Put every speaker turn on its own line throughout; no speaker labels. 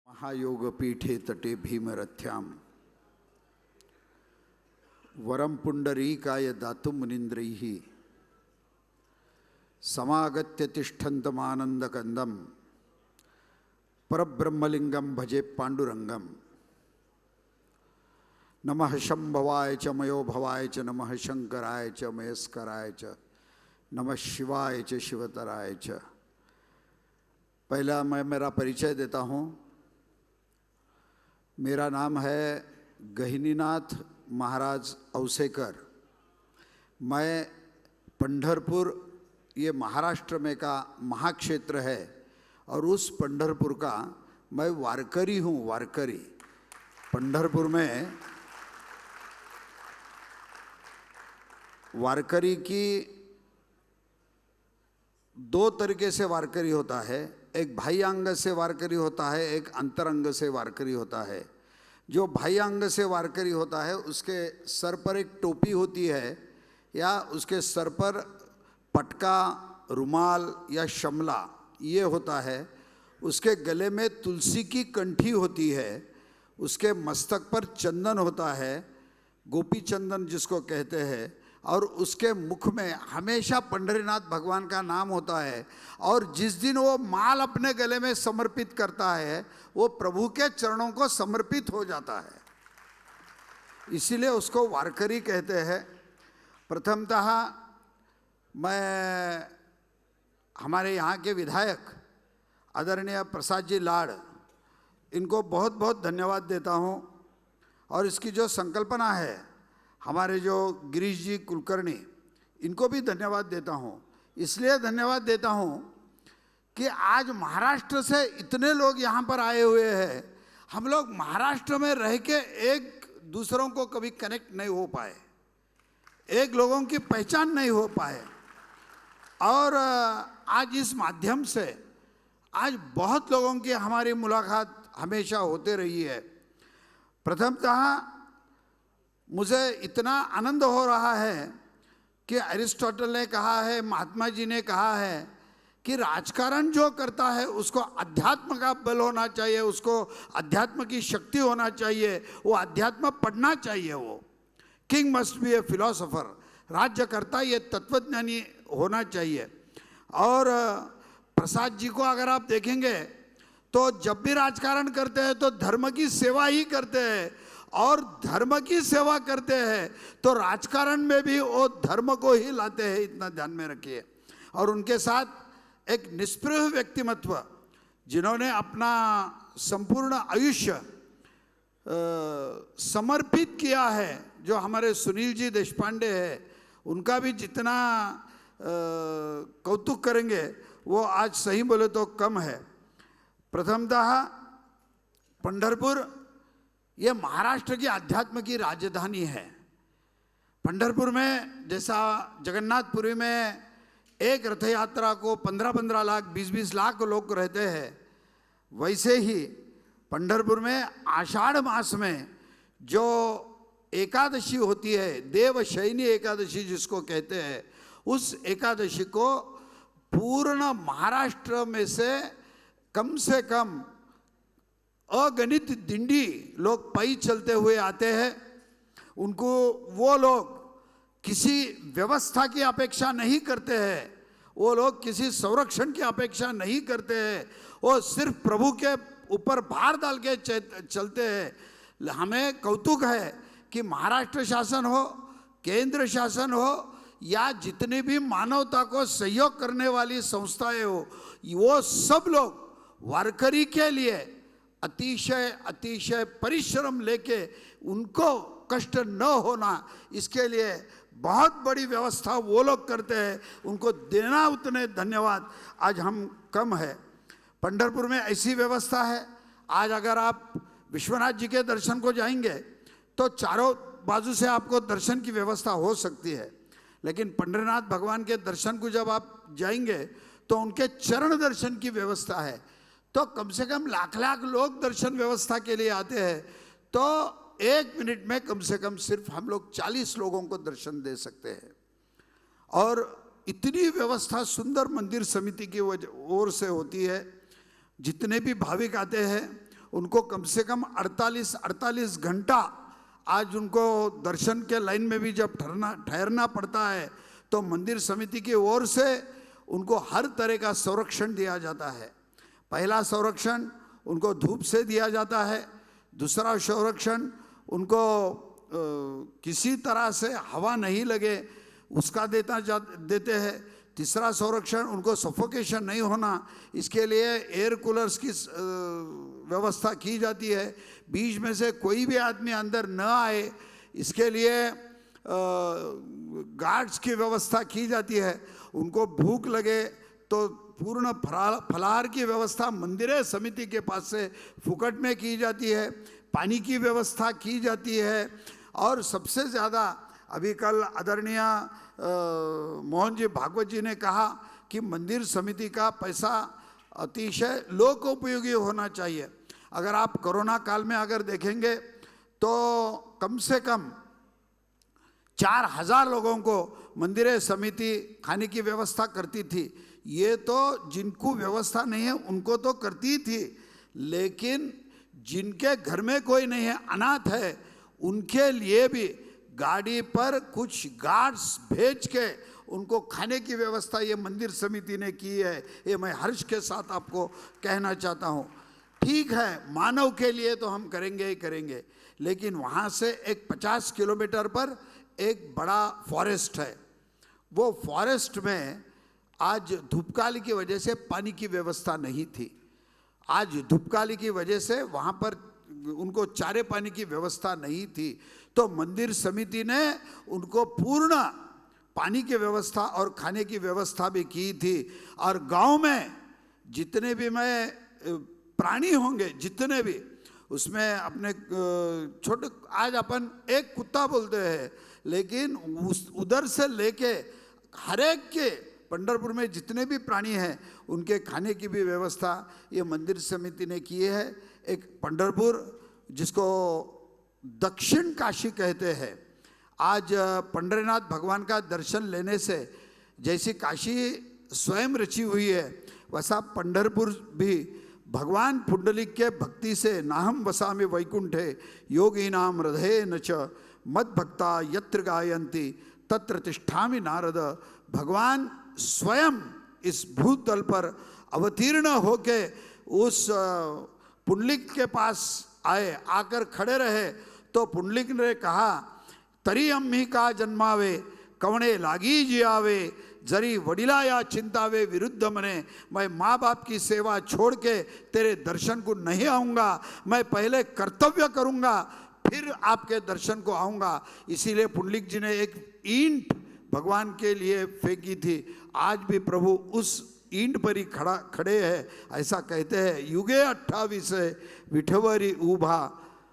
महायोगपीठे तटे भीमरथ्यां वरम पुंडरीकाय दातुं मुनीन्द्रैः समागत्य तिष्ठन्तमानन्दकन्दं परब्रह्मलिंगं भजे पांडुरंगम। नमः शंभवाय च मयो भवाय च नमः शंकराय च मयस्कराय च नमः शिवाय च शिवतराय च। पहला मैं मेरा परिचय देता हूँ। मेरा नाम है गहिनीनाथ महाराज औसेकर। मैं पंढरपुर, ये महाराष्ट्र में का महाक्षेत्र है और उस पंढरपुर का मैं वारकरी हूँ। वारकरी पंढरपुर में वारकरी की दो तरीके से वारकरी होता है। एक बाह्य अंग से वारकरी होता है, एक अंतरंग से वारकरी होता है। जो बाह्य अंग से वारकरी होता है उसके सर पर एक टोपी होती है या उसके सर पर पटका, रुमाल या शमला ये होता है। उसके गले में तुलसी की कंठी होती है। उसके मस्तक पर चंदन होता है, गोपी चंदन जिसको कहते हैं। और उसके मुख में हमेशा पंढरीनाथ भगवान का नाम होता है। और जिस दिन वो माल अपने गले में समर्पित करता है वो प्रभु के चरणों को समर्पित हो जाता है, इसीलिए उसको वारकरी कहते हैं। प्रथमतः मैं हमारे यहाँ के विधायक आदरणीय प्रसाद जी लाड़, इनको बहुत बहुत धन्यवाद देता हूँ। और इसकी जो संकल्पना है, हमारे जो गिरीश जी कुलकर्णी, इनको भी धन्यवाद देता हूँ। इसलिए धन्यवाद देता हूँ कि आज महाराष्ट्र से इतने लोग यहाँ पर आए हुए हैं। हम लोग महाराष्ट्र में रह के एक दूसरों को कभी कनेक्ट नहीं हो पाए, एक लोगों की पहचान नहीं हो पाए। और आज इस माध्यम से आज बहुत लोगों की हमारी मुलाकात हमेशा होते रही है। प्रथमतः मुझे इतना आनंद हो रहा है कि अरिस्टोटल ने कहा है, महात्मा जी ने कहा है कि राजकारण जो करता है उसको अध्यात्म का बल होना चाहिए, उसको अध्यात्म की शक्ति होना चाहिए, वो अध्यात्म पढ़ना चाहिए। वो king must be A philosopher, राज्य करता ये तत्वज्ञानी होना चाहिए। और प्रसाद जी को अगर आप देखेंगे तो जब भी राजकारण करते हैं तो धर्म की सेवा ही करते हैं। और धर्म की सेवा करते हैं तो राजकारण में भी वो धर्म को ही लाते हैं, इतना ध्यान में रखिए। और उनके साथ एक निष्पृह व्यक्तिमत्व जिन्होंने अपना संपूर्ण आयुष्य समर्पित किया है, जो हमारे सुनील जी देशपांडे हैं, उनका भी जितना कौतुक करेंगे वो आज सही बोले तो कम है। प्रथमतः पंढरपुर ये महाराष्ट्र की अध्यात्म की राजधानी है। पंढरपुर में जैसा जगन्नाथपुरी में एक रथ यात्रा को 15-15 लाख 20-20 लाख लोग रहते हैं, वैसे ही पंढरपुर में आषाढ़ मास में जो एकादशी होती है, देवशयनी एकादशी जिसको कहते हैं, उस एकादशी को पूर्ण महाराष्ट्र में से कम अगणित दिंडी लोग पाई चलते हुए आते हैं। उनको वो लोग किसी व्यवस्था की अपेक्षा नहीं करते हैं, वो लोग किसी संरक्षण की अपेक्षा नहीं करते हैं, वो सिर्फ प्रभु के ऊपर भार डाल के चलते हैं। हमें कौतुक है कि महाराष्ट्र शासन हो, केंद्र शासन हो या जितनी भी मानवता को सहयोग करने वाली संस्थाएं हो, वो सब लोग वारकरी के लिए अतिशय परिश्रम लेके उनको कष्ट न होना, इसके लिए बहुत बड़ी व्यवस्था वो लोग करते हैं। उनको देना उतने धन्यवाद आज हम कम है। पंढरपुर में ऐसी व्यवस्था है, आज अगर आप विश्वनाथ जी के दर्शन को जाएंगे तो चारों बाजू से आपको दर्शन की व्यवस्था हो सकती है। लेकिन पंढरीनाथ भगवान के दर्शन को जब आप जाएंगे तो उनके चरण दर्शन की व्यवस्था है। तो कम से कम लाख लोग दर्शन व्यवस्था के लिए आते हैं, तो 1 मिनट में कम से कम सिर्फ हम लोग 40 लोगों को दर्शन दे सकते हैं। और इतनी व्यवस्था सुंदर मंदिर समिति की ओर से होती है। जितने भी भाविक आते हैं उनको कम से कम 48 घंटा आज उनको दर्शन के लाइन में भी जब ठहरना पड़ता है, तो मंदिर समिति की ओर से उनको हर तरह का संरक्षण दिया जाता है। पहला संरक्षण उनको धूप से दिया जाता है, दूसरा संरक्षण उनको किसी तरह से हवा नहीं लगे उसका देते हैं, तीसरा संरक्षण उनको सफोकेशन नहीं होना इसके लिए एयर कूलर्स की व्यवस्था की जाती है, बीच में से कोई भी आदमी अंदर न आए इसके लिए गार्ड्स की व्यवस्था की जाती है, उनको भूख लगे तो पूर्ण फलाहार की व्यवस्था मंदिर समिति के पास से फुकट में की जाती है, पानी की व्यवस्था की जाती है। और सबसे ज़्यादा अभी कल आदरणीय मोहन जी भागवत जी ने कहा कि मंदिर समिति का पैसा अतिशय लोकोपयोगी होना चाहिए। अगर आप कोरोना काल में अगर देखेंगे तो कम से कम 4000 लोगों को मंदिर समिति खाने की व्यवस्था करती थी। ये तो जिनको व्यवस्था नहीं है उनको तो करती थी, लेकिन जिनके घर में कोई नहीं है, अनाथ है, उनके लिए भी गाड़ी पर कुछ गार्ड्स भेज के उनको खाने की व्यवस्था ये मंदिर समिति ने की है। ये मैं हर्ष के साथ आपको कहना चाहता हूँ। ठीक है, मानव के लिए तो हम करेंगे ही करेंगे, लेकिन वहाँ से एक 50 किलोमीटर पर एक बड़ा फॉरेस्ट है। वो फॉरेस्ट में आज धूपकाली की वजह से पानी की व्यवस्था नहीं थी। आज धूपकाली की वजह से वहाँ पर उनको चारे पानी की व्यवस्था नहीं थी, तो मंदिर समिति ने उनको पूर्ण पानी की व्यवस्था और खाने की व्यवस्था भी की थी। और गांव में जितने भी मैं प्राणी होंगे, जितने भी उसमें अपने छोटे, आज अपन एक कुत्ता बोलते हैं, लेकिन उधर से लेके हर एक के पंढरपुर में जितने भी प्राणी हैं उनके खाने की भी व्यवस्था ये मंदिर समिति ने की है। एक पंढरपुर जिसको दक्षिण काशी कहते हैं, आज पंढरीनाथ भगवान का दर्शन लेने से जैसी काशी स्वयं रची हुई है, वैसा पंढरपुर भी भगवान पुंडलिक के भक्ति से नाहम वसामि वैकुंठे योगीनाम हृदये न च मद्भक्ता यत्र गायन्ति तत्र तिष्ठामि नारद। भगवान स्वयं इस भूतल पर अवतीर्ण होके उस पुंडलिक के पास आए, आकर खड़े रहे, तो पुंडलिक ने कहा तरी अम्मी का जन्मावे कवणे लागी जियावे जरी वडिला या चिंतावे विरुद्ध मने। मैं माँ बाप की सेवा छोड़ के तेरे दर्शन को नहीं आऊँगा, मैं पहले कर्तव्य करूँगा फिर आपके दर्शन को आऊँगा। इसीलिए पुंडलिक जी ने एक ईंट भगवान के लिए फेंकी थी। आज भी प्रभु उस ईंट पर ही खड़े हैं। ऐसा कहते हैं युगे 28 विठवरी उभा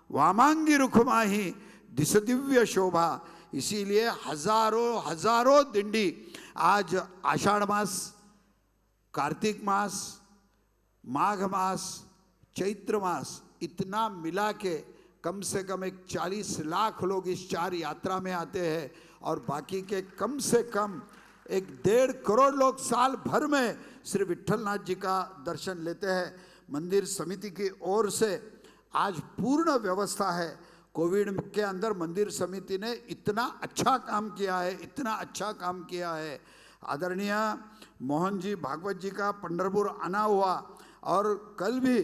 वामांगी रुखमाही दिस दिव्य शोभा। इसीलिए हजारों दिंडी आज आषाढ़ मास, कार्तिक मास, माघ मास, चैत्र मास इतना मिला के कम से कम एक 40 लाख लोग इस 4 यात्रा में आते हैं, और बाकी के कम से कम 1.5 करोड़ लोग साल भर में श्री विट्ठलनाथ जी का दर्शन लेते हैं। मंदिर समिति की ओर से आज पूर्ण व्यवस्था है। कोविड के अंदर मंदिर समिति ने इतना अच्छा काम किया है, इतना अच्छा काम किया है। आदरणीय मोहन जी भागवत जी का पंढरपुर आना हुआ, और कल भी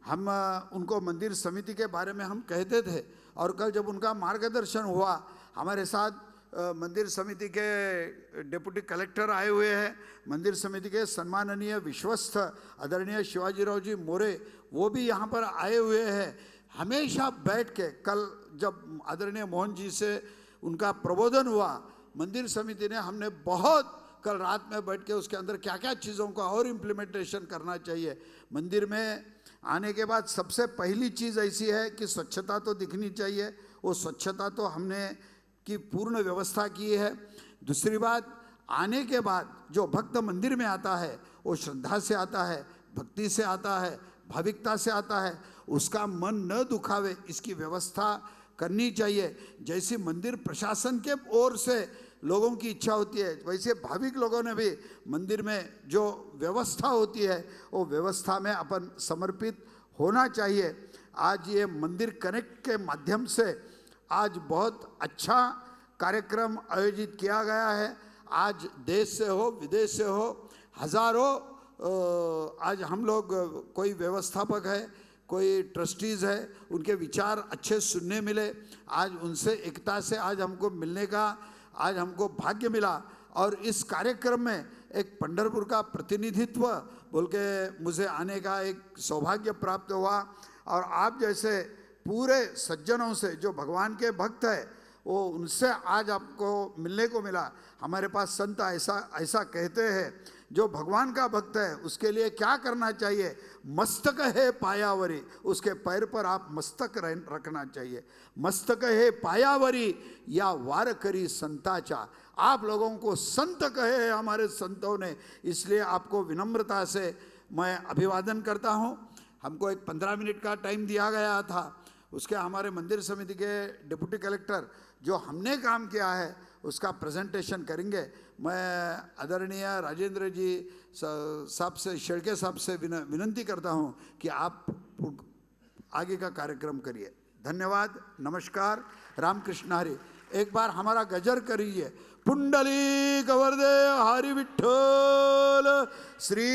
हम उनको मंदिर समिति के बारे में हम कहते थे, और कल जब उनका मार्गदर्शन हुआ, हमारे साथ मंदिर समिति के डिप्टी कलेक्टर आए हुए हैं, मंदिर समिति के सम्माननीय विश्वस्त आदरणीय शिवाजीराव जी मोरे वो भी यहाँ पर आए हुए हैं। हमेशा बैठ के, कल जब आदरणीय मोहन जी से उनका प्रबोधन हुआ, मंदिर समिति ने हमने बहुत कल रात में बैठ के उसके अंदर क्या क्या चीज़ों का और इम्प्लीमेंटेशन करना चाहिए। मंदिर में आने के बाद सबसे पहली चीज़ ऐसी है कि स्वच्छता तो दिखनी चाहिए, वो स्वच्छता तो हमने की पूर्ण व्यवस्था की है। दूसरी बात, आने के बाद जो भक्त मंदिर में आता है वो श्रद्धा से आता है, भक्ति से आता है, भाविकता से आता है, उसका मन न दुखावे इसकी व्यवस्था करनी चाहिए। जैसे मंदिर प्रशासन के ओर से लोगों की इच्छा होती है, वैसे भाविक लोगों ने भी मंदिर में जो व्यवस्था होती है वो व्यवस्था में अपन समर्पित होना चाहिए। आज ये मंदिर कनेक्ट के माध्यम से आज बहुत अच्छा कार्यक्रम आयोजित किया गया है। आज देश से हो विदेश से हो हजारों आज हम लोग, कोई व्यवस्थापक है, कोई ट्रस्टीज़ है, उनके विचार अच्छे सुनने मिले। आज उनसे एकता से आज हमको मिलने का आज हमको भाग्य मिला। और इस कार्यक्रम में एक पंढरपुर का प्रतिनिधित्व बोल के मुझे आने का एक सौभाग्य प्राप्त हुआ। और आप जैसे पूरे सज्जनों से जो भगवान के भक्त है वो उनसे आज आपको मिलने को मिला। हमारे पास संत ऐसा कहते हैं, जो भगवान का भक्त है उसके लिए क्या करना चाहिए, मस्तक है पायावरी, उसके पैर पर आप मस्तक रखना चाहिए। मस्तक है पायावरी या वार करी संताचा, आप लोगों को संत कहे हैं हमारे संतों ने, इसलिए आपको विनम्रता से मैं अभिवादन करता हूँ। हमको एक 15 मिनट का टाइम दिया गया था, उसके हमारे मंदिर समिति के डिप्टी कलेक्टर जो हमने काम किया है उसका प्रेजेंटेशन करेंगे। मैं आदरणीय राजेंद्र जी साहब से, शेड़के साहब से विनंती करता हूं कि आप आगे का कार्यक्रम करिए। धन्यवाद, नमस्कार, रामकृष्ण हरि। एक बार हमारा गजर करिए, पुंडली कवरदे हरि विठ्ठल श्री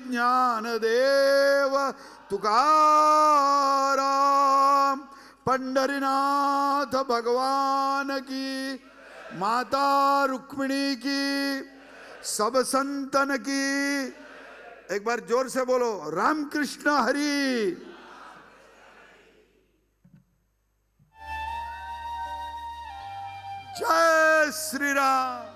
ज्ञानदेव तुकाराम, पंढरीनाथ भगवान की, माता रुक्मिणी की, सब संतन की। एक बार जोर से बोलो, रामकृष्ण हरि। जय Shri Ram.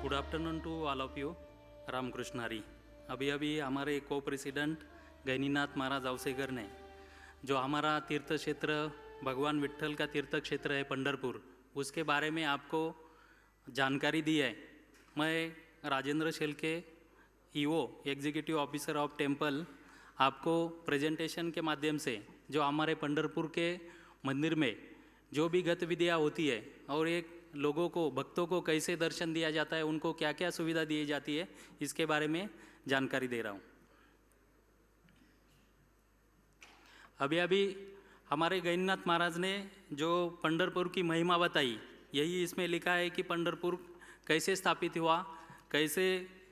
Good afternoon to all of you. Ramkrishna Hari. अभी हमारे को प्रेसिडेंट गैनीनाथ महाराज अवसेकर ने जो हमारा तीर्थ क्षेत्र भगवान विट्ठल का तीर्थ क्षेत्र है पंढरपुर, उसके बारे में आपको जानकारी दी है। मैं Rajendra Shelke, EO executive officer of temple, आपको प्रेजेंटेशन के माध्यम से जो हमारे पंढरपुर के मंदिर में जो भी गतिविधियाँ होती है और एक लोगों को, भक्तों को कैसे दर्शन दिया जाता है, उनको क्या क्या सुविधा दी जाती है, इसके बारे में जानकारी दे रहा हूँ। अभी हमारे गैनीनाथ महाराज ने जो पंढरपुर की महिमा बताई, यही इसमें लिखा है कि पंढरपुर कैसे स्थापित हुआ, कैसे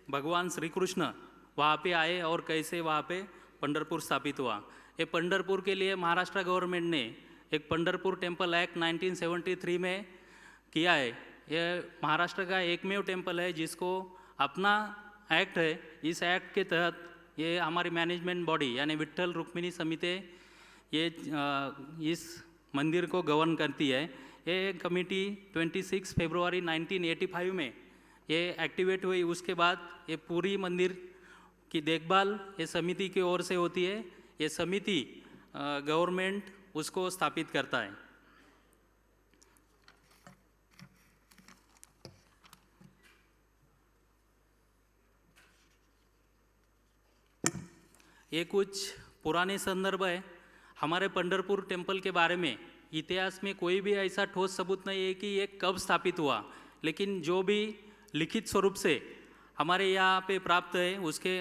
भगवान श्री कृष्ण वहाँ पे आए और कैसे वहाँ पे पंढरपुर स्थापित हुआ। ये पंढरपुर के लिए महाराष्ट्र गवर्नमेंट ने एक पंढरपुर टेम्पल एक्ट 1973 में किया है। ये महाराष्ट्र का एकमेव टेम्पल है जिसको अपना एक्ट है। इस एक्ट के तहत ये हमारी मैनेजमेंट बॉडी यानी विट्ठल रुक्मिणी समिति ये इस मंदिर को गवर्न करती है। ये कमेटी 26 फरवरी 1985 में ये एक्टिवेट हुई। उसके बाद ये पूरी मंदिर की देखभाल ये समिति की ओर से होती है। ये समिति गवर्नमेंट उसको स्थापित करता है। ये कुछ पुराने संदर्भ है हमारे पंढरपुर टेम्पल के बारे में। इतिहास में कोई भी ऐसा ठोस सबूत नहीं है कि ये कब स्थापित हुआ, लेकिन जो भी लिखित स्वरूप से हमारे यहाँ पे प्राप्त है उसके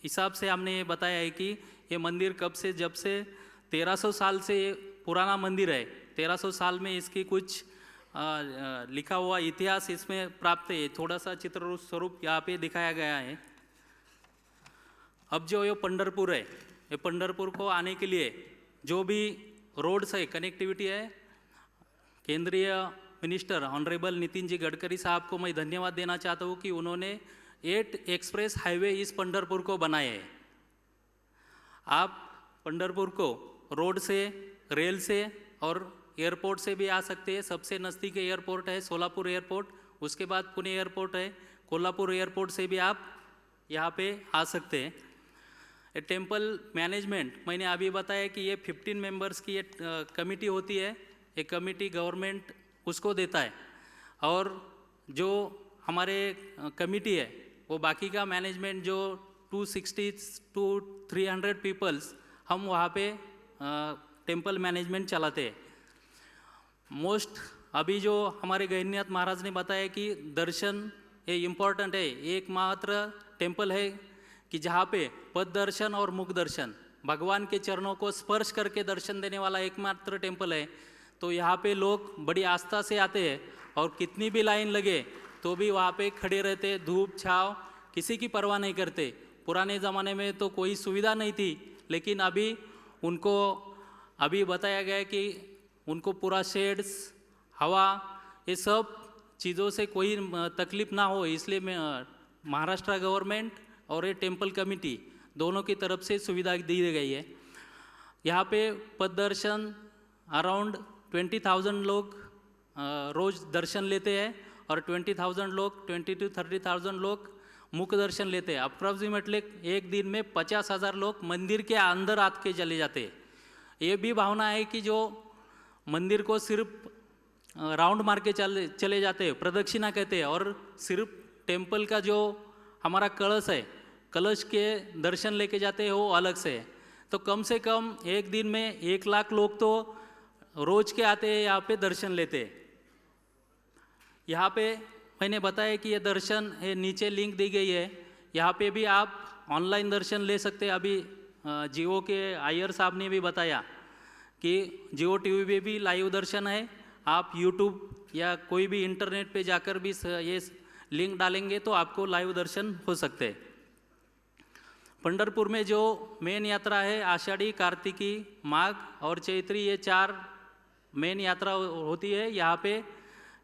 हिसाब से हमने ये बताया है कि ये मंदिर कब से, जब से 1300 साल से पुराना मंदिर है। 1300 साल में इसकी कुछ लिखा हुआ इतिहास इसमें प्राप्त है। थोड़ा सा चित्र स्वरूप यहाँ पे दिखाया गया है। अब जो ये पंढरपुर है, ये पंढरपुर को आने के लिए जो भी रोड्स है, कनेक्टिविटी है, केंद्रीय मिनिस्टर ऑनरेबल नितिन जी गडकरी साहब को मैं धन्यवाद देना चाहता हूँ कि उन्होंने 8 एक्सप्रेस हाईवे इस पंढरपुर को बनाए हैं। आप पंढरपुर को रोड से, रेल से और एयरपोर्ट से भी आ सकते हैं। सबसे नज़दीक एयरपोर्ट है सोलापुर एयरपोर्ट, उसके बाद पुणे एयरपोर्ट है, कोल्हापुर एयरपोर्ट से भी आप यहाँ पे आ सकते हैं। टेम्पल मैनेजमेंट मैंने अभी बताया कि ये 15 मेंबर्स की ये कमेटी होती है। एक कमेटी गवर्नमेंट उसको देता है और जो हमारे कमेटी है वो बाकी का मैनेजमेंट जो 260 to 300 पीपल्स हम वहाँ पे टेम्पल मैनेजमेंट चलाते हैं। मोस्ट अभी जो हमारे गैनीनाथ महाराज ने बताया कि दर्शन ये इम्पॉर्टेंट है, एकमात्र टेम्पल है कि जहाँ पे पद दर्शन और मुख दर्शन, भगवान के चरणों को स्पर्श करके दर्शन देने वाला एकमात्र टेम्पल है। तो यहाँ पे लोग बड़ी आस्था से आते हैं और कितनी भी लाइन लगे तो भी वहाँ पे खड़े रहते, धूप छाँव किसी की परवाह नहीं करते। पुराने ज़माने में तो कोई सुविधा नहीं थी, लेकिन अभी उनको अभी बताया गया है कि उनको पूरा शेड्स, हवा, ये सब चीज़ों से कोई तकलीफ ना हो, इसलिए मैं महाराष्ट्र गवर्नमेंट और ये टेम्पल कमेटी दोनों की तरफ से सुविधा दी गई है। यहाँ पे पद दर्शन अराउंड 20,000 लोग रोज़ दर्शन लेते हैं और 20,000 लोग 20 to 30,000 लोग मुख दर्शन लेते हैं। अप्रॉक्सीमेटली एक दिन में 50,000 लोग मंदिर के अंदर आके चले जाते हैं। ये भी भावना है कि जो मंदिर को सिर्फ राउंड मार के चले जाते हैं, प्रदक्षिणा कहते हैं, और सिर्फ टेम्पल का जो हमारा कलश है, कलश के दर्शन लेके जाते हैं वो अलग से है। तो कम से कम एक दिन में 1 लाख लोग तो रोज़ के आते हैं यहाँ पे दर्शन लेते हैं। यहाँ पे मैंने बताया कि ये दर्शन ये नीचे लिंक दी गई है, यहाँ पे भी आप ऑनलाइन दर्शन ले सकते हैं। अभी जियो के आयर साहब ने भी बताया कि जियो टीवी पे भी लाइव दर्शन है। आप यूट्यूब या कोई भी इंटरनेट पे जाकर भी ये लिंक डालेंगे तो आपको लाइव दर्शन हो सकते हैं। पंढरपुर में जो मेन यात्रा है, आषाढ़ी, कार्तिकी, माघ और चैत्री, ये 4 मेन यात्रा होती है यहाँ पे।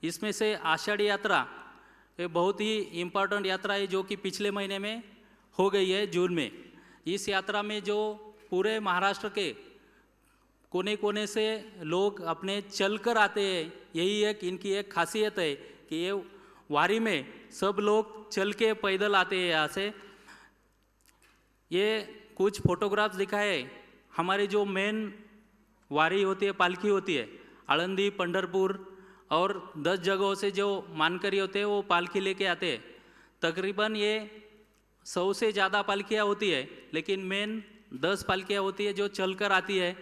इसमें से आषाढ़ी यात्रा ये बहुत ही इम्पोर्टेंट यात्रा है, जो कि पिछले महीने में हो गई है, जून में। इस यात्रा में जो पूरे महाराष्ट्र के कोने कोने से लोग अपने चलकर आते हैं, यही एक इनकी एक खासियत है कि ये वारी में सब लोग चल के पैदल आते हैं यहाँ से। ये कुछ फोटोग्राफ्स दिखाए, हमारी जो मेन वारी होती है, पालकी होती है, आळंदी, पंढरपुर और 10 जगहों से जो मानकरी होते हैं वो पालकी लेके आते हैं। तकरीबन ये 100 से ज़्यादा पालकियाँ होती है, लेकिन मेन 10 पालकियाँ होती है जो चलकर आती है।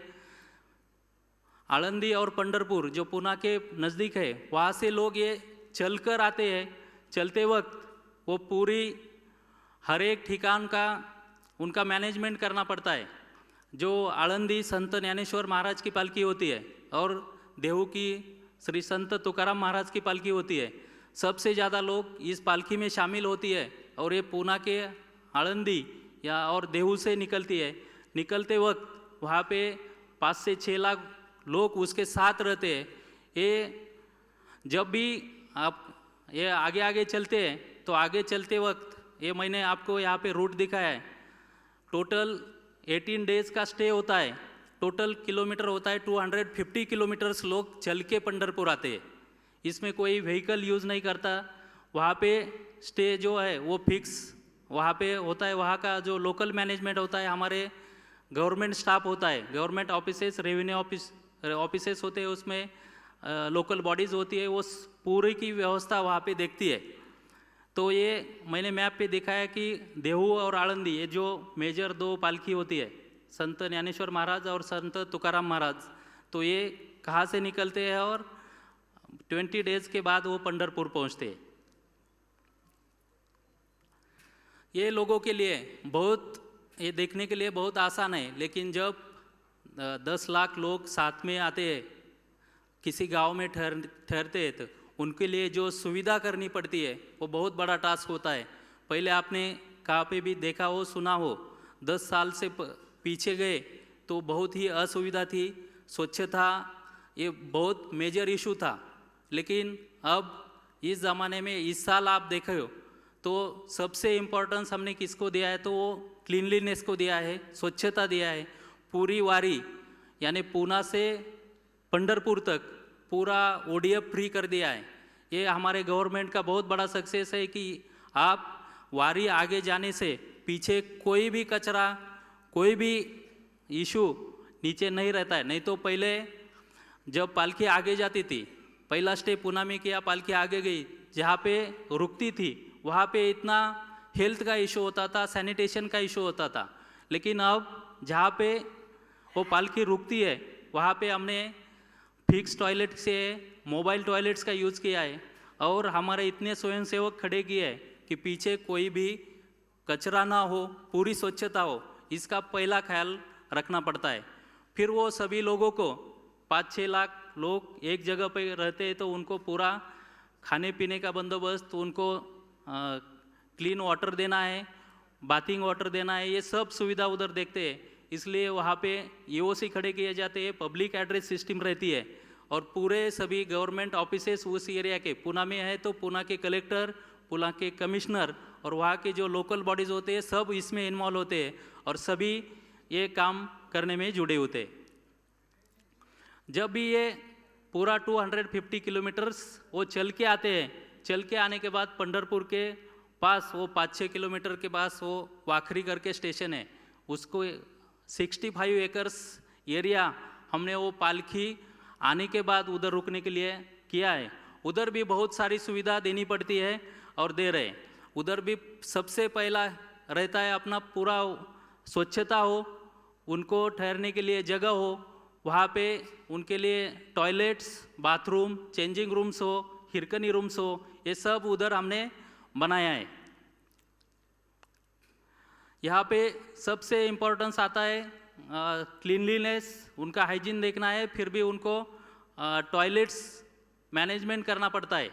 आळंदी और पंढरपुर जो पुणे के नज़दीक है, वहाँ से लोग ये चलकर आते हैं। चलते वक्त वो पूरी हर एक ठिकान का उनका मैनेजमेंट करना पड़ता है। जो आळंदी संत ज्ञानेश्वर महाराज की पालकी होती है और देहू की श्री संत तुकाराम महाराज की पालकी होती है, सबसे ज़्यादा लोग इस पालकी में शामिल होती है। और ये पुणे के आळंदी या और देहू से निकलती है। निकलते वक्त वहाँ पे 5 से 6 लाख लोग उसके साथ रहते हैं। ये जब भी आप ये आगे आगे चलते हैं तो आगे चलते वक्त ये मैंने आपको यहाँ पे रूट दिखाया है। टोटल 18 डेज़ का स्टे होता है। टोटल किलोमीटर होता है 250 किलोमीटर्स लोग चल के पंढरपुर आते हैं। इसमें कोई व्हीकल यूज़ नहीं करता। वहाँ पे स्टे जो है वो फिक्स वहाँ पे होता है। वहाँ का जो लोकल मैनेजमेंट होता है, हमारे गवर्नमेंट स्टाफ होता है, गवर्नमेंट ऑफिसेस, रेवेन्यू ऑफिसेस होते हैं, उसमें लोकल बॉडीज़ होती है, वो पूरी की व्यवस्था वहाँ पे देखती है। तो ये मैंने मैप पे दिखाया कि देहू और आळंदी ये जो मेजर 2 पालकी होती है, संत ज्ञानेश्वर महाराज और संत तुकाराम महाराज, तो ये कहाँ से निकलते हैं और 20 डेज़ के बाद वो पंढरपुर पहुँचते हैं। ये लोगों के लिए बहुत, ये देखने के लिए बहुत आसान है, लेकिन जब 10 लाख लोग साथ में आते हैं, किसी गांव में ठहरते हैं, तो उनके लिए जो सुविधा करनी पड़ती है वो बहुत बड़ा टास्क होता है। पहले आपने कहाँ पे भी देखा हो, सुना हो, 10 साल से पीछे गए तो बहुत ही असुविधा थी, स्वच्छता ये बहुत मेजर इशू था। लेकिन अब इस ज़माने में इस साल आप देखे हो तो सबसे इम्पोर्टेंस हमने किसको दिया है, तो वो क्लीनलीनेस को दिया है, स्वच्छता दिया है। पूरी वारी यानी पुणे से पंढरपुर तक पूरा ODF फ्री कर दिया है। ये हमारे गवर्नमेंट का बहुत बड़ा सक्सेस है कि आप वारी आगे जाने से पीछे कोई भी कचरा, कोई भी इशू नीचे नहीं रहता है। नहीं तो पहले जब पालकी आगे जाती थी, पहला स्टे पुणे में किया, पालकी आगे गई, जहाँ पे रुकती थी वहाँ पे इतना हेल्थ का इशू होता था, सैनिटेशन का इशू होता था। लेकिन अब जहाँ पे वो पालकी रुकती है वहाँ पे हमने फिक्स टॉयलेट से मोबाइल टॉयलेट्स का यूज़ किया है और हमारे इतने स्वयंसेवक खड़े किए हैं कि पीछे कोई भी कचरा ना हो, पूरी स्वच्छता हो, इसका पहला ख्याल रखना पड़ता है। फिर वो सभी लोगों को 5-6 लाख लोग एक जगह पे रहते हैं तो उनको पूरा खाने पीने का बंदोबस्त, उनको क्लीन वाटर देना है, बाथिंग वाटर देना है, ये सब सुविधा उधर देखते हैं। इसलिए वहाँ पे EOC खड़े किए जाते हैं, पब्लिक एड्रेस सिस्टम रहती है और पूरे सभी गवर्नमेंट ऑफिसेस उस एरिया के, पुणे में है तो पुणे के कलेक्टर, पुणे के कमिश्नर और वहाँ के जो लोकल बॉडीज़ होते हैं सब इसमें इन्वॉल्व होते हैं और सभी ये काम करने में जुड़े होते हैं। जब भी ये पूरा 250 किलोमीटर्स वो चल के आते हैं, चल के आने के बाद पंढरपुर के पास वो 5-6 किलोमीटर के पास वो वाखरी करके स्टेशन है, उसको 65 एकर्स एरिया हमने वो पालकी आने के बाद उधर रुकने के लिए किया है। उधर भी बहुत सारी सुविधा देनी पड़ती है और दे रहे हैं। उधर भी सबसे पहला रहता है अपना पूरा स्वच्छता हो, उनको ठहरने के लिए जगह हो, वहाँ पे उनके लिए टॉयलेट्स, बाथरूम, चेंजिंग रूम्स हो, हिरकनी रूम्स हो, ये सब उधर हमने बनाया है। यहाँ पे सबसे इम्पोर्टेंस आता है क्लीनलीनेस, उनका हाइजीन देखना है, फिर भी उनको टॉयलेट्स मैनेजमेंट करना पड़ता है।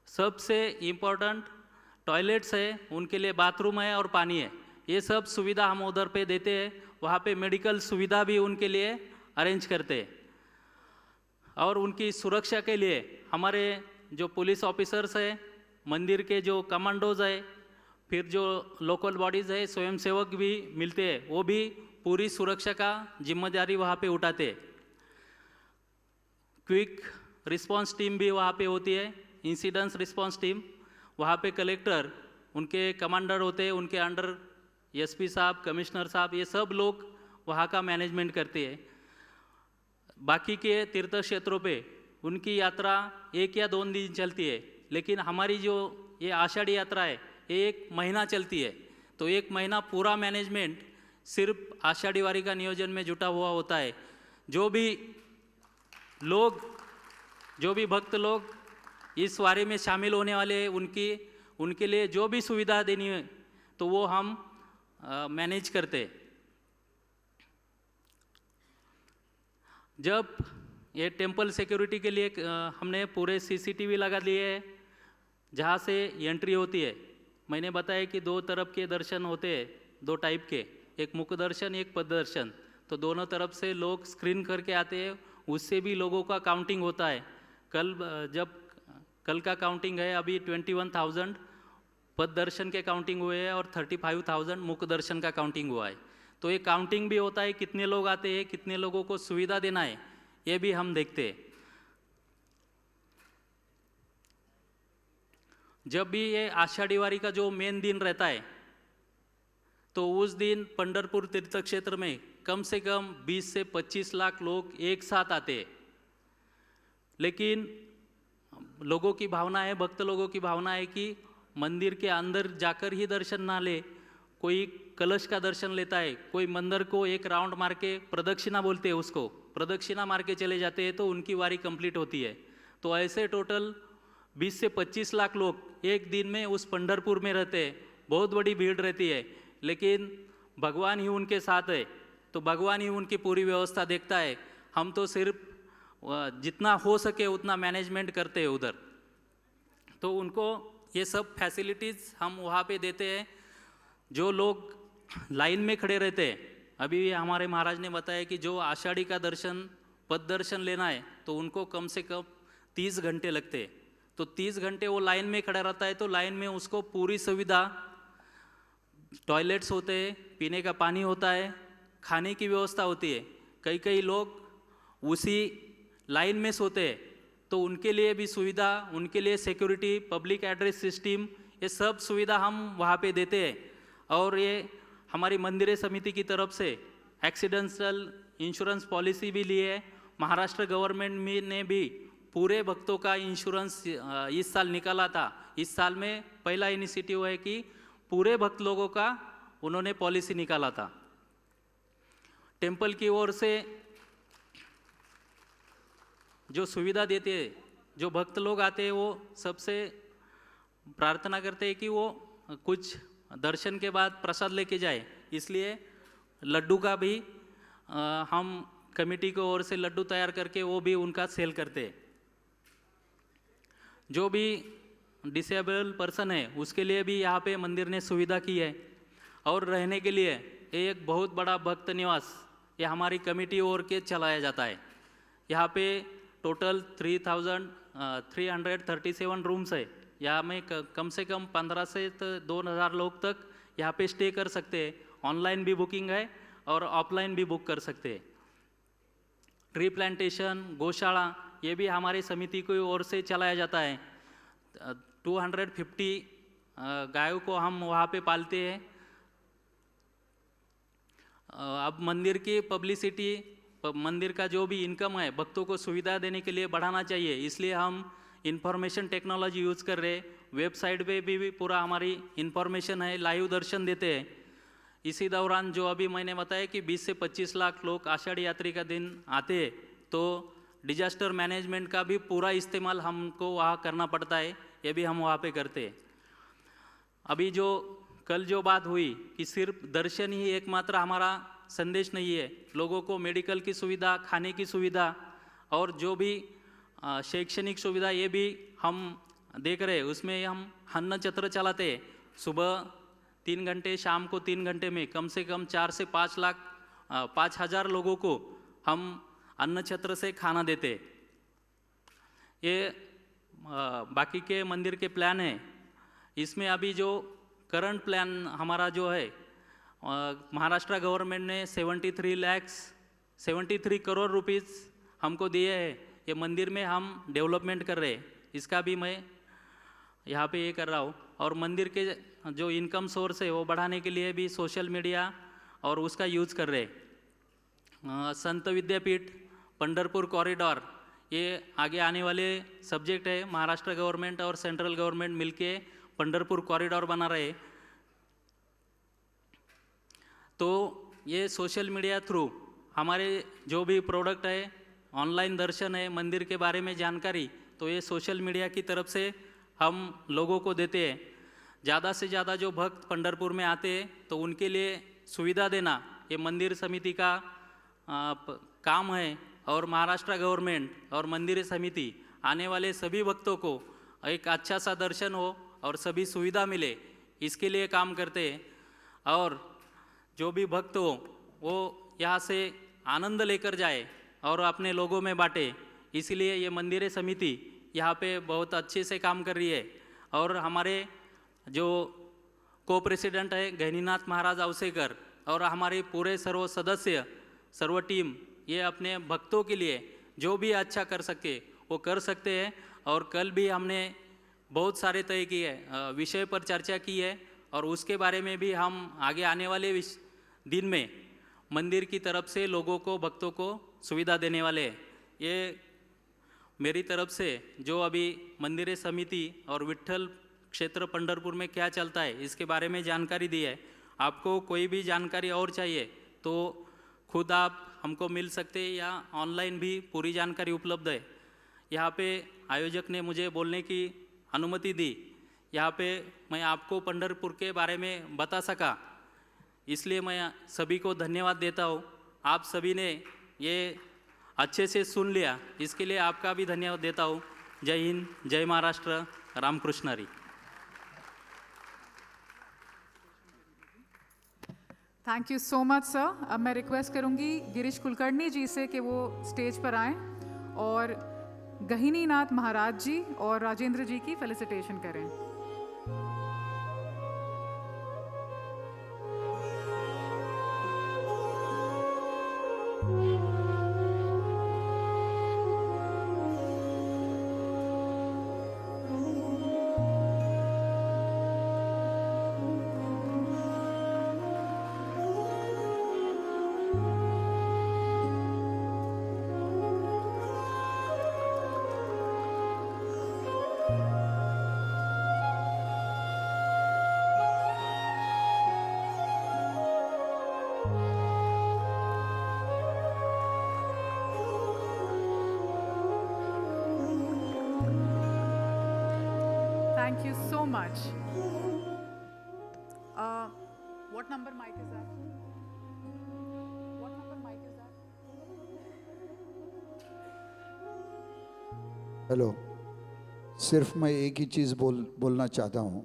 सबसे इम्पोर्टेंट टॉयलेट्स है, उनके लिए बाथरूम है और पानी है, ये सब सुविधा हम उधर पे देते हैं। वहाँ पे मेडिकल सुविधा भी उनके लिए अरेंज करते हैं और उनकी सुरक्षा के लिए हमारे जो पुलिस ऑफिसर्स है, मंदिर के जो कमांडोज है, फिर जो लोकल बॉडीज़ है, स्वयंसेवक भी मिलते हैं, वो भी पूरी सुरक्षा का जिम्मेदारी वहाँ पे उठाते हैं। क्विक रिस्पांस टीम भी वहाँ पे होती है, इंसिडेंस रिस्पांस टीम, वहाँ पे कलेक्टर, उनके कमांडर होते हैं, उनके अंडर SP साहब, कमिश्नर साहब, ये सब लोग वहाँ का मैनेजमेंट करते हैं। बाकी के तीर्थ क्षेत्रों पे उनकी यात्रा 1 या 2 दिन चलती है, लेकिन हमारी जो ये आषाढ़ी यात्रा है ये 1 महीना चलती है, तो 1 महीना पूरा मैनेजमेंट सिर्फ आषाढ़ी वारी का नियोजन में जुटा हुआ होता है। जो भी भक्त लोग इस वारी में शामिल होने वाले हैं, उनके लिए जो भी सुविधा देनी है तो वो हम मैनेज करते। जब ये टेम्पल सिक्योरिटी के लिए हमने पूरे CCTV लगा दिए हैं जहाँ से एंट्री होती है। मैंने बताया कि 2 तरफ के दर्शन होते हैं, 2 टाइप के, एक मुख दर्शन, एक पद दर्शन, तो दोनों तरफ से लोग स्क्रीन करके आते हैं, उससे भी लोगों का काउंटिंग होता है। कल का काउंटिंग है, अभी 21,000 पद दर्शन के काउंटिंग हुए हैं और 35,000 मुख दर्शन का काउंटिंग हुआ है। तो ये काउंटिंग भी होता है, कितने लोग आते हैं, कितने लोगों को सुविधा देना है, ये भी हम देखते हैं। जब भी ये आषाढ़ी वारी का जो मेन दिन रहता है तो उस दिन पंढरपुर तीर्थ क्षेत्र में कम से कम 20 से 25 लाख लोग एक साथ आते हैं। लेकिन लोगों की भावना है, भक्त लोगों की भावना है कि मंदिर के अंदर जाकर ही दर्शन ना ले, कोई कलश का दर्शन लेता है, कोई मंदिर को एक राउंड मार के प्रदक्षिणा बोलते हैं, उसको प्रदक्षिणा मार के चले जाते हैं तो उनकी वारी कंप्लीट होती है। तो ऐसे टोटल 20 से 25 लाख लोग एक दिन में उस पंढरपुर में रहते हैं, बहुत बड़ी भीड़ रहती है, लेकिन भगवान ही उनके साथ है, तो भगवान ही उनकी पूरी व्यवस्था देखता है। हम तो सिर्फ जितना हो सके उतना मैनेजमेंट करते हैं उधर। तो उनको ये सब फैसिलिटीज़ हम वहाँ पे देते हैं। जो लोग लाइन में खड़े रहते हैं, अभी हमारे महाराज ने बताया कि जो आषाढ़ी का दर्शन, पद दर्शन लेना है तो उनको कम से कम 30 घंटे लगते हैं। तो 30 घंटे वो लाइन में खड़ा रहता है, तो लाइन में उसको पूरी सुविधा, टॉयलेट्स होते हैं, पीने का पानी होता है, खाने की व्यवस्था होती है। कई लोग उसी लाइन में सोते हैं, तो उनके लिए भी सुविधा, उनके लिए सिक्योरिटी, पब्लिक एड्रेस सिस्टम, ये सब सुविधा हम वहाँ पे देते हैं। और ये हमारी मंदिर समिति की तरफ से एक्सीडेंटल इंश्योरेंस पॉलिसी भी ली है। महाराष्ट्र गवर्नमेंट ने भी पूरे भक्तों का इंश्योरेंस इस साल निकाला था। इस साल में पहला इनिशिएटिव है कि पूरे भक्त लोगों का उन्होंने पॉलिसी निकाला था। टेम्पल की ओर से जो सुविधा देते हैं, जो भक्त लोग आते हैं वो सबसे प्रार्थना करते हैं कि वो कुछ दर्शन के बाद प्रसाद लेके जाए, इसलिए लड्डू का भी हम कमेटी की ओर से लड्डू तैयार करके वो भी उनका सेल करते हैं। जो भी डिसेबल पर्सन है उसके लिए भी यहाँ पे मंदिर ने सुविधा की है, और रहने के लिए एक बहुत बड़ा भक्त निवास ये हमारी कमेटी ओर के चलाया जाता है। यहाँ पे टोटल 3,337 रूम्स है। यहाँ में कम से कम 15 से 2,000 लोग तक यहाँ पे स्टे कर सकते हैं। ऑनलाइन भी बुकिंग है और ऑफलाइन भी बुक कर सकते हैं। ट्री प्लांटेशन, गौशाला ये भी हमारी समिति की ओर से चलाया जाता है। 250 गायों को हम वहाँ पे पालते हैं। अब मंदिर की पब्लिसिटी, मंदिर का जो भी इनकम है भक्तों को सुविधा देने के लिए बढ़ाना चाहिए, इसलिए हम इंफॉर्मेशन टेक्नोलॉजी यूज़ कर रहे हैं। वेबसाइट पे भी पूरा हमारी इंफॉर्मेशन है, लाइव दर्शन देते हैं। इसी दौरान जो अभी मैंने बताया कि 20 से 25 लाख लोग आषाढ़ यात्री का दिन आते हैं, तो डिजास्टर मैनेजमेंट का भी पूरा इस्तेमाल हमको वहाँ करना पड़ता है, ये भी हम वहाँ पे करते हैं। अभी जो कल जो बात हुई कि सिर्फ दर्शन ही एकमात्र हमारा संदेश नहीं है, लोगों को मेडिकल की सुविधा, खाने की सुविधा और जो भी शैक्षणिक सुविधा ये भी हम देख रहे हैं। उसमें हम अन्न छत्र चलाते हैं। सुबह 3 घंटे, शाम को 3 घंटे में कम से कम 4 से 5,000 लोगों को हम अन्न छत्र से खाना देते। ये बाकी के मंदिर के प्लान है। इसमें अभी जो करंट प्लान हमारा जो है, महाराष्ट्र गवर्नमेंट ने 73 करोड़ रुपीस हमको दिए हैं। ये मंदिर में हम डेवलपमेंट कर रहे हैं, इसका भी मैं यहाँ पे ये कर रहा हूँ। और मंदिर के जो इनकम सोर्स है वो बढ़ाने के लिए भी सोशल मीडिया और उसका यूज़ कर रहे हैं। संत विद्यापीठ, पंढरपुर कॉरिडोर ये आगे आने वाले सब्जेक्ट है। महाराष्ट्र गवर्नमेंट और सेंट्रल गवर्नमेंट मिलके पंढरपुर कॉरिडोर बना रहे। तो ये सोशल मीडिया थ्रू हमारे जो भी प्रोडक्ट है, ऑनलाइन दर्शन है, मंदिर के बारे में जानकारी, तो ये सोशल मीडिया की तरफ से हम लोगों को देते हैं। ज़्यादा से ज़्यादा जो भक्त पंढरपुर में आते हैं तो उनके लिए सुविधा देना ये मंदिर समिति का काम है। और महाराष्ट्र गवर्नमेंट और मंदिर समिति आने वाले सभी भक्तों को एक अच्छा सा दर्शन हो और सभी सुविधा मिले, इसके लिए काम करते हैं। और जो भी भक्त हो वो यहाँ से आनंद लेकर जाए और अपने लोगों में बांटे, इसलिए ये मंदिर समिति यहाँ पे बहुत अच्छे से काम कर रही है। और हमारे जो को प्रेसिडेंट है गहनीनाथ महाराज अवसेकर और हमारे पूरे सर्व सदस्य, सर्व टीम, ये अपने भक्तों के लिए जो भी अच्छा कर सके वो कर सकते हैं। और कल भी हमने बहुत सारे तय किए विषय पर चर्चा की है, और उसके बारे में भी हम आगे आने वाले दिन में मंदिर की तरफ से लोगों को, भक्तों को सुविधा देने वाले हैं। ये मेरी तरफ से जो अभी मंदिर समिति और विट्ठल क्षेत्र पंढरपुर में क्या चलता है इसके बारे में जानकारी दी है। आपको कोई भी जानकारी और चाहिए तो खुद आप हमको मिल सकते हैं या ऑनलाइन भी पूरी जानकारी उपलब्ध है। यहाँ पे आयोजक ने मुझे बोलने की अनुमति दी, यहाँ पे मैं आपको पंढरपुर के बारे में बता सका, इसलिए मैं सभी को धन्यवाद देता हूँ। आप सभी ने ये अच्छे से सुन लिया, इसके लिए आपका भी धन्यवाद देता हूँ। जय हिंद, जय Maharashtra, Ramkrishna Hari.
Thank you so much sir. अब मैं रिक्वेस्ट करूंगी गिरीश कुलकर्णी जी से कि वो स्टेज पर आएं और गहिनीनाथ महाराज जी और राजेंद्र जी की फेलिसिटेशन करें। Thank you so much. What number mic is that? What number mic is that?
Hello, सिर्फ मैं एक ही चीज़ बोलना चाहता हूँ।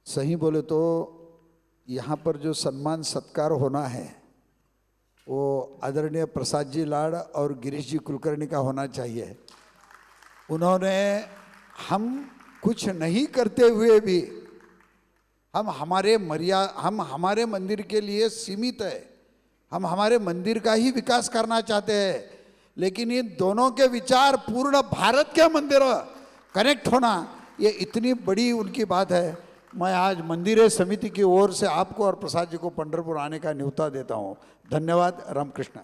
सही बोले तो यहाँ पर जो सम्मान सत्कार होना है वो आदरणीय प्रसाद जी लाड़ और गिरीश जी कुलकर्णी का होना चाहिए। उन्होंने हम कुछ नहीं करते हुए भी हम हमारे मंदिर के लिए सीमित है, हम हमारे मंदिर का ही विकास करना चाहते हैं, लेकिन इन दोनों के विचार पूर्ण भारत के मंदिर कनेक्ट होना, ये इतनी बड़ी उनकी बात है। मैं आज मंदिर समिति की ओर से आपको और प्रसाद जी को पंढरपुर आने का न्योता देता हूँ। धन्यवाद। रामकृष्ण।